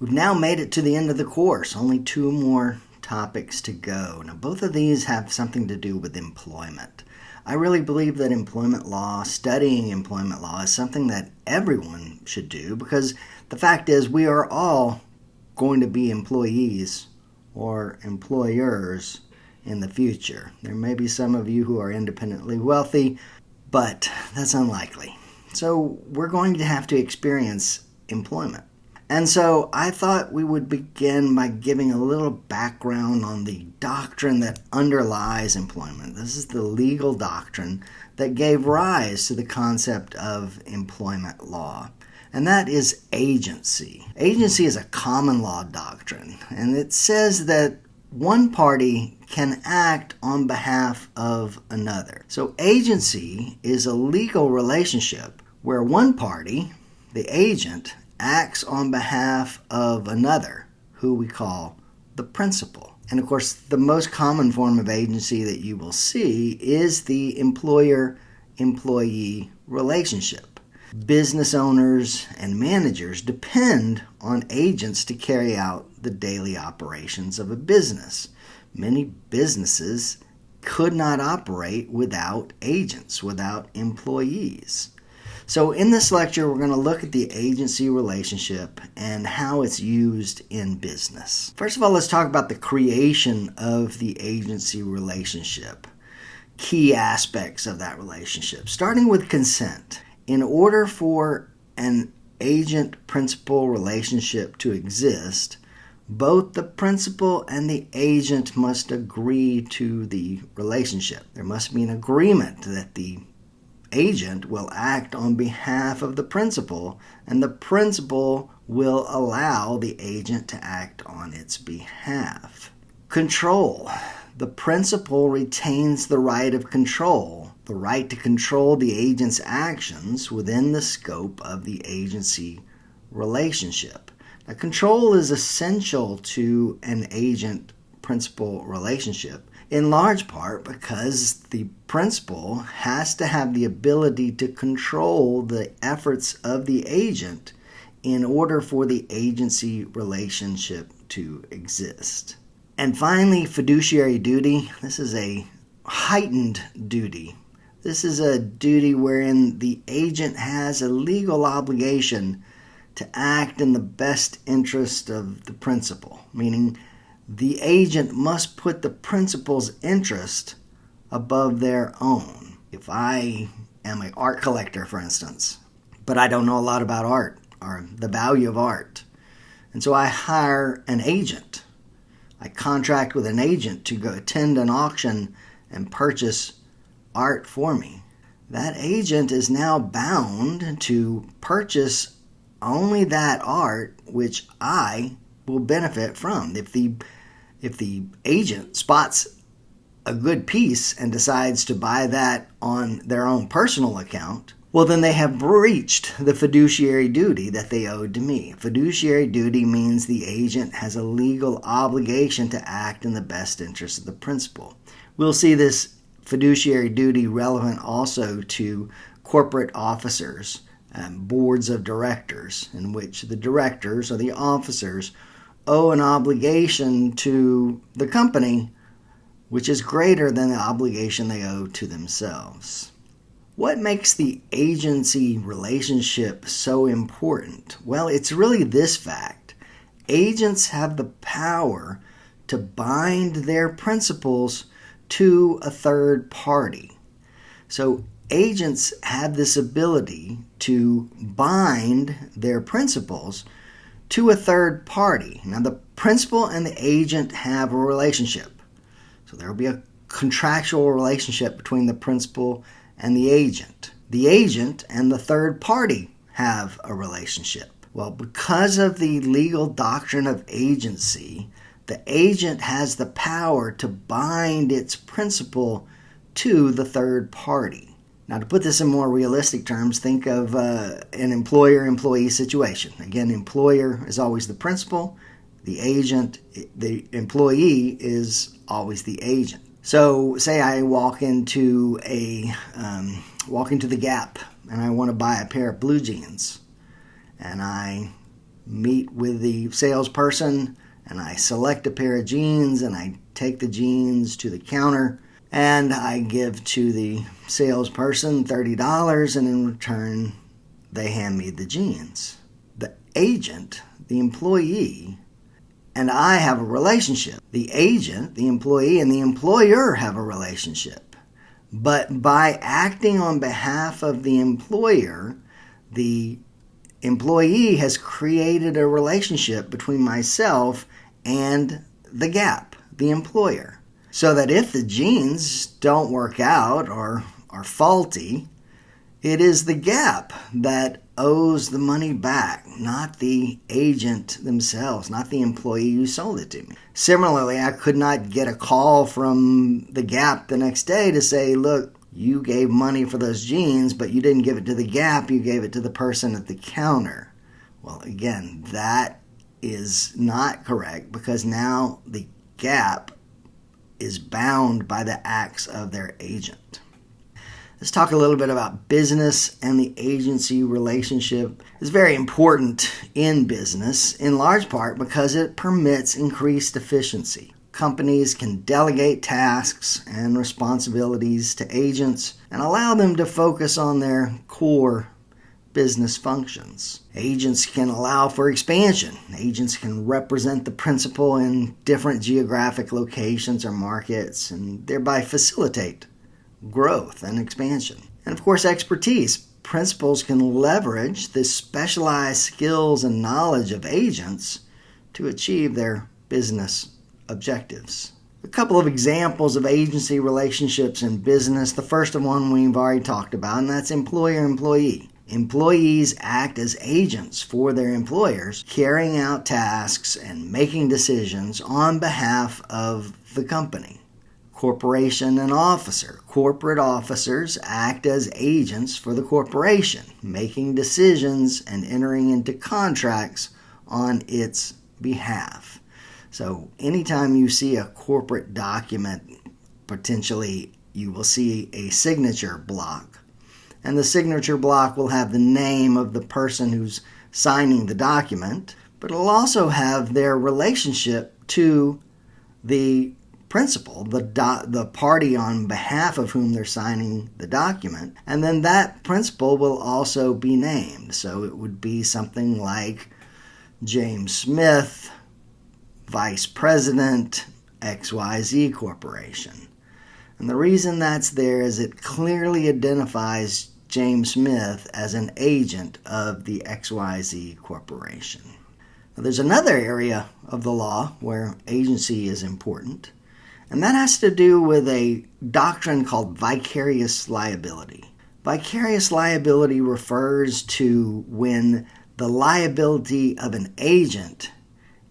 We've now made it to the end of the course, only two more topics to go. Now, both of these have something to do with employment. I really believe that employment law, studying employment law, is something that everyone should do because the fact is we are all going to be employees or employers in the future. There may be some of you who are independently wealthy, but that's unlikely. So we're going to have to experience employment. And so I thought we would begin by giving a little background on the doctrine that underlies employment. This is the legal doctrine that gave rise to the concept of employment law, and that is agency. Agency is a common law doctrine, and it says that one party can act on behalf of another. So agency is a legal relationship where one party, the agent, acts on behalf of another, who we call the principal. And of course, the most common form of agency that you will see is the employer-employee relationship. Business owners and managers depend on agents to carry out the daily operations of a business. Many businesses could not operate without agents, without employees. So in this lecture, we're going to look at the agency relationship and how it's used in business. First of all, let's talk about the creation of the agency relationship. Key aspects of that relationship, starting with consent. In order for an agent-principal relationship to exist, both the principal and the agent must agree to the relationship. There must be an agreement that the agent will act on behalf of the principal, and the principal will allow the agent to act on its behalf. Control. The principal retains the right of control, the right to control the agent's actions within the scope of the agency relationship. Now, control is essential to an agent-principal relationship, in large part because the principal has to have the ability to control the efforts of the agent in order for the agency relationship to exist. And finally, fiduciary duty. This is a heightened duty. This is a duty wherein the agent has a legal obligation to act in the best interest of the principal, meaning the agent must put the principal's interest above their own. If I am an art collector, for instance, but I don't know a lot about art or the value of art, and so I hire an agent. I contract with an agent to go attend an auction and purchase art for me. That agent is now bound to purchase only that art which I will benefit from. If the agent spots a good piece and decides to buy that on their own personal account, well, then they have breached the fiduciary duty that they owed to me. Fiduciary duty means the agent has a legal obligation to act in the best interest of the principal. We'll see this fiduciary duty relevant also to corporate officers, boards of directors, in which the directors or the officers owe an obligation to the company which is greater than the obligation they owe to themselves. What makes the agency relationship so important? Well, it's really this fact. Agents have the power to bind their principals to a third party. So agents have this ability to bind their principals to a third party. Now, the principal and the agent have a relationship. So there will be a contractual relationship between the principal and the agent. The agent and the third party have a relationship. Well, because of the legal doctrine of agency, the agent has the power to bind its principal to the third party. Now, to put this in more realistic terms, think of an employer-employee situation. Again, employer is always the principal. The employee is always the agent. So, say I walk into the Gap and I want to buy a pair of blue jeans, and I meet with the salesperson and I select a pair of jeans and I take the jeans to the counter and I give to the salesperson $30 and in return they hand me the jeans. The agent, the employee, and I have a relationship. The agent, the employee, and the employer have a relationship. But by acting on behalf of the employer, the employee has created a relationship between myself and the gap, the employer. So that if the jeans don't work out or are faulty, it is the gap that owes the money back, not the agent themselves, not the employee who sold it to me. Similarly, I could not get a call from the Gap the next day to say, look, you gave money for those jeans, but you didn't give it to the Gap, you gave it to the person at the counter. Well, again, that is not correct because now the Gap is bound by the acts of their agent. Let's talk a little bit about business and the agency relationship. It's very important in business, in large part because it permits increased efficiency. Companies can delegate tasks and responsibilities to agents and allow them to focus on their core business functions. Agents can allow for expansion. Agents can represent the principal in different geographic locations or markets and thereby facilitate growth and expansion. And of course, expertise. Principals can leverage the specialized skills and knowledge of agents to achieve their business objectives. A couple of examples of agency relationships in business. The first one we've already talked about, and that's employer-employee. Employees act as agents for their employers, carrying out tasks and making decisions on behalf of the company. Corporation and officer. Corporate officers act as agents for the corporation, making decisions and entering into contracts on its behalf. So anytime you see a corporate document, potentially you will see a signature block. And the signature block will have the name of the person who's signing the document, but it'll also have their relationship to the principal, the party on behalf of whom they're signing the document, and then that principal will also be named. So it would be something like James Smith, Vice President, XYZ Corporation. And the reason that's there is it clearly identifies James Smith as an agent of the XYZ Corporation. Now, there's another area of the law where agency is important, and that has to do with a doctrine called vicarious liability. Vicarious liability refers to when the liability of an agent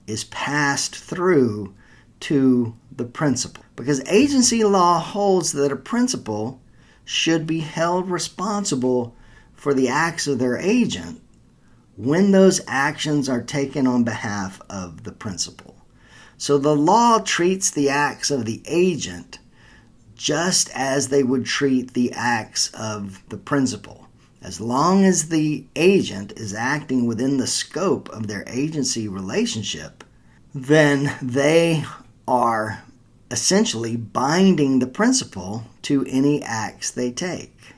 is passed through to the principal. Because agency law holds that a principal should be held responsible for the acts of their agent when those actions are taken on behalf of the principal. So the law treats the acts of the agent just as they would treat the acts of the principal. As long as the agent is acting within the scope of their agency relationship, then they are essentially binding the principal to any acts they take.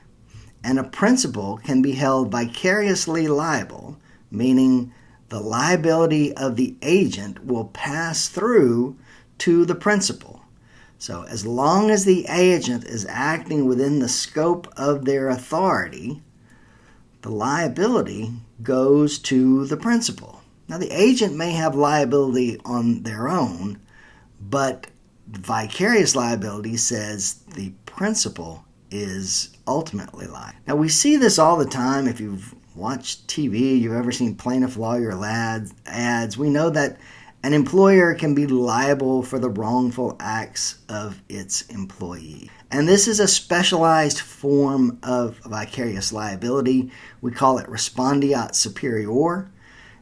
And a principal can be held vicariously liable, meaning the liability of the agent will pass through to the principal. So as long as the agent is acting within the scope of their authority, the liability goes to the principal. Now the agent may have liability on their own, but vicarious liability says the principal is ultimately liable. Now we see this all the time. If you've watched TV, you've ever seen plaintiff lawyer ads, we know that an employer can be liable for the wrongful acts of its employee. And this is a specialized form of vicarious liability. We call it respondeat superior.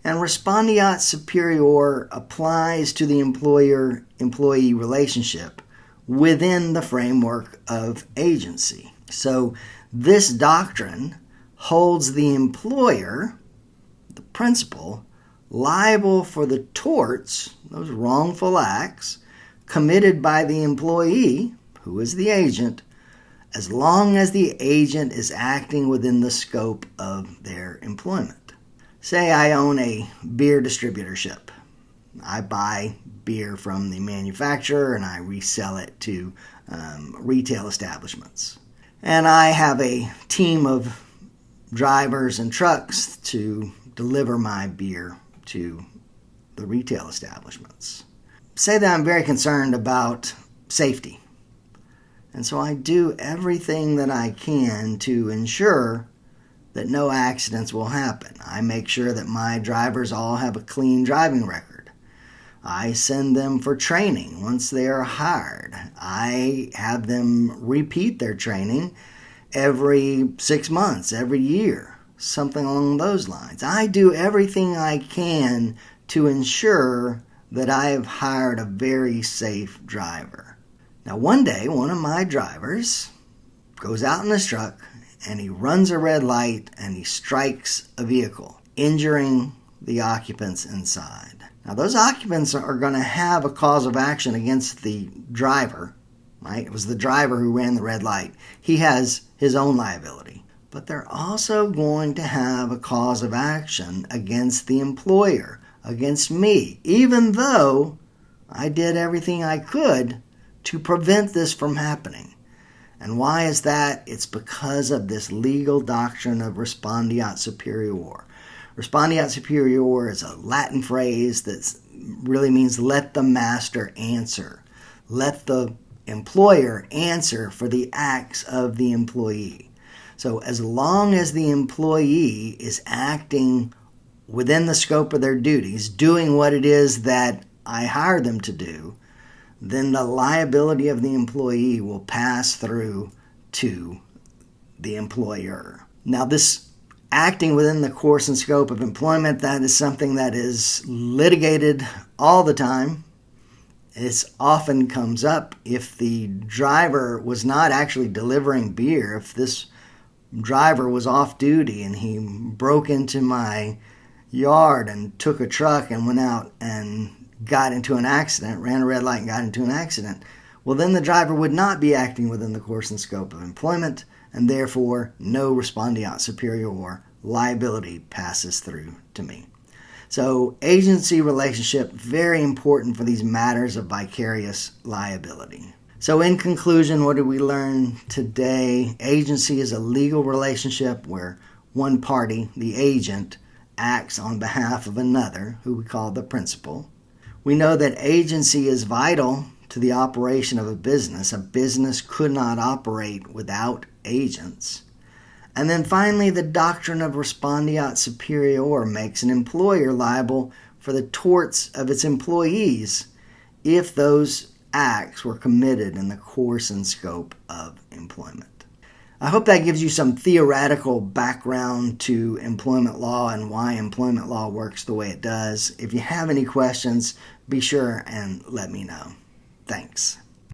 And respondeat superior applies to the employer-employee relationship within the framework of agency. So this doctrine holds the employer, the principal, liable for the torts, those wrongful acts, committed by the employee, who is the agent, as long as the agent is acting within the scope of their employment. Say I own a beer distributorship. I buy beer from the manufacturer and I resell it to retail establishments. And I have a team of drivers and trucks to deliver my beer to the retail establishments. Say that I'm very concerned about safety. And so I do everything that I can to ensure that no accidents will happen. I make sure that my drivers all have a clean driving record. I send them for training once they are hired. I have them repeat their training every 6 months, every year, something along those lines. I do everything I can to ensure that I have hired a very safe driver. Now, one day, one of my drivers goes out in his truck and he runs a red light and he strikes a vehicle, injuring the occupants inside. Now, those occupants are going to have a cause of action against the driver, right? It was the driver who ran the red light. He has his own liability. But they're also going to have a cause of action against the employer, against me, even though I did everything I could to prevent this from happening. And why is that? It's because of this legal doctrine of respondeat superior. Respondeat superior is a Latin phrase that really means let the master answer. Let the employer answer for the acts of the employee. So as long as the employee is acting within the scope of their duties, doing what it is that I hired them to do, then the liability of the employee will pass through to the employer. Now, this acting within the course and scope of employment, that is something that is litigated all the time. It often comes up if the driver was not actually delivering beer, if this driver was off duty and he broke into my yard and took a truck and went out and got into an accident, ran a red light and got into an accident, well, then the driver would not be acting within the course and scope of employment, and therefore no respondeat superior liability passes through to me. So agency relationship, very important for these matters of vicarious liability. So in conclusion, what did we learn today? Agency is a legal relationship where one party, the agent, acts on behalf of another, who we call the principal. We know that agency is vital to the operation of a business. A business could not operate without agents. And then finally, the doctrine of respondeat superior makes an employer liable for the torts of its employees if those acts were committed in the course and scope of employment. I hope that gives you some theoretical background to employment law and why employment law works the way it does. If you have any questions, be sure and let me know. Thanks.